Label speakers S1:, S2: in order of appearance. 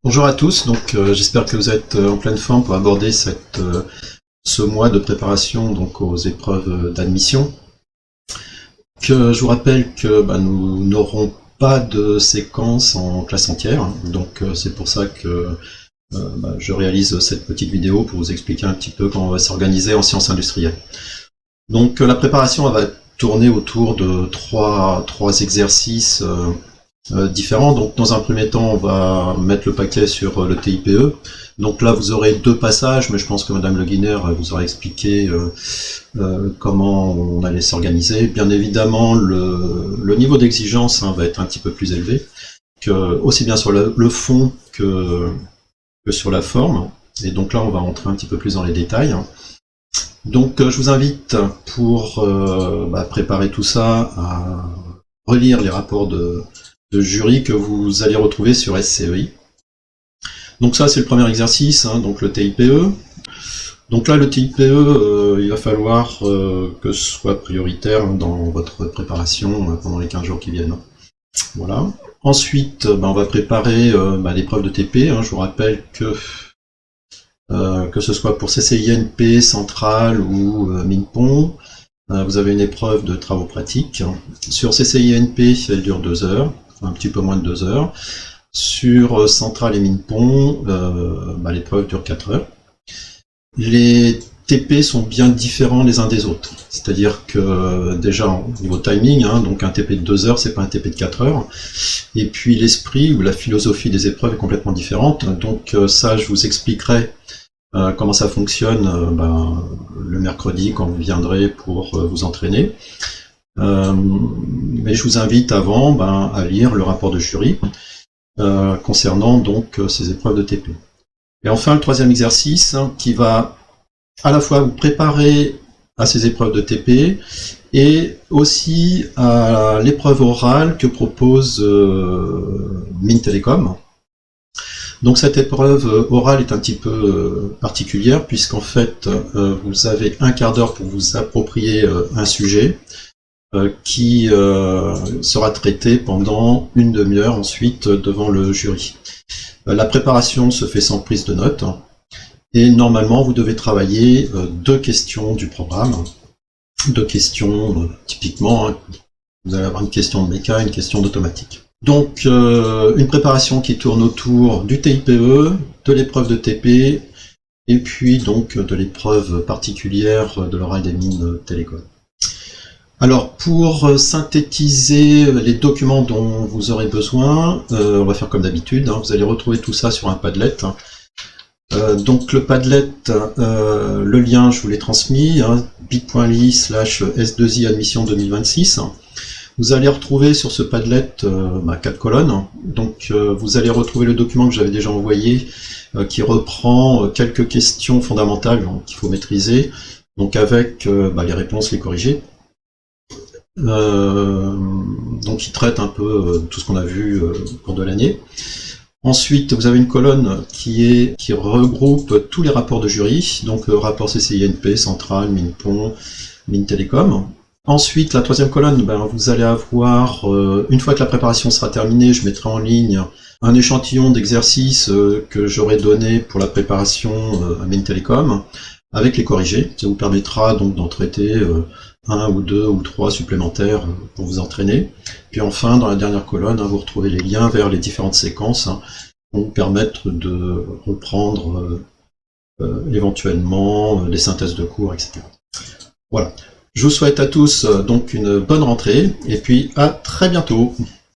S1: Bonjour à tous, donc j'espère que vous êtes en pleine forme pour aborder ce mois de préparation donc aux épreuves d'admission. Que je vous rappelle que nous n'aurons pas de séquence en classe entière, donc c'est pour ça que je réalise cette petite vidéo pour vous expliquer un petit peu comment on va s'organiser en sciences industrielles. Donc la préparation elle va tourner autour de trois exercices différents. Donc dans un premier temps, on va mettre le paquet sur le TIPE. Donc là, vous aurez deux passages, mais je pense que Madame Le Guiner vous aura expliqué comment on allait s'organiser. Bien évidemment, le niveau d'exigence va être un petit peu plus élevé, aussi bien sur le fond que sur la forme. Et donc là, on va rentrer un petit peu plus dans les détails. Donc je vous invite pour préparer tout ça à relire les rapports de jury que vous allez retrouver sur SCEI. Donc ça c'est le premier exercice, donc le TIPE. Donc là le TIPE, il va falloir que ce soit prioritaire dans votre préparation pendant les 15 jours qui viennent. Voilà. Ensuite, on va préparer l'épreuve de TP. Je vous rappelle que ce soit pour CCINP, Centrale ou MINPON, vous avez une épreuve de travaux pratiques. Sur CCINP, elle dure 2 heures, un petit peu moins de 2 heures. Sur Centrale et MINPON, l'épreuve dure 4 heures. Les TP sont bien différents les uns des autres. C'est-à-dire que déjà au niveau timing, donc un TP de 2 heures, c'est pas un TP de 4 heures. Et puis l'esprit ou la philosophie des épreuves est complètement différente. Donc ça, je vous expliquerai comment ça fonctionne le mercredi quand vous viendrez pour vous entraîner. Mais je vous invite avant à lire le rapport de jury concernant donc ces épreuves de TP. Et enfin le troisième exercice qui va à la fois vous préparer à ces épreuves de TP et aussi à l'épreuve orale que propose Mines Télécom. Donc cette épreuve orale est un petit peu particulière puisqu'en fait vous avez un quart d'heure pour vous approprier un sujet qui sera traité pendant une demi-heure ensuite devant le jury. La préparation se fait sans prise de notes et normalement vous devez travailler 2 questions du programme. 2 questions typiquement, vous allez avoir une question de méca, une question d'automatique. Donc une préparation qui tourne autour du TIPE, de l'épreuve de TP et puis donc de l'épreuve particulière de l'oral des mines télécom. Alors pour synthétiser les documents dont vous aurez besoin, on va faire comme d'habitude, vous allez retrouver tout ça sur un Padlet. Donc le Padlet, le lien je vous l'ai transmis, bit.ly/S2I admission 2026. Vous allez retrouver sur ce Padlet 4 colonnes. Donc vous allez retrouver le document que j'avais déjà envoyé qui reprend quelques questions fondamentales qu'il faut maîtriser, donc avec les réponses, les corrigés. Donc il traite un peu tout ce qu'on a vu au cours de l'année. Ensuite, vous avez une colonne qui regroupe tous les rapports de jury, donc rapport CCINP, Centrale, MINPON, Mines Télécom. Ensuite, la troisième colonne, vous allez avoir, une fois que la préparation sera terminée, je mettrai en ligne un échantillon d'exercices que j'aurai donné pour la préparation à Mines Télécom, avec les corrigés. Ça vous permettra donc d'en traiter 1 ou 2 ou 3 supplémentaires pour vous entraîner. Puis enfin, dans la dernière colonne, vous retrouvez les liens vers les différentes séquences pour vous permettre de reprendre éventuellement les synthèses de cours, etc. Voilà. Je vous souhaite à tous donc une bonne rentrée et puis à très bientôt.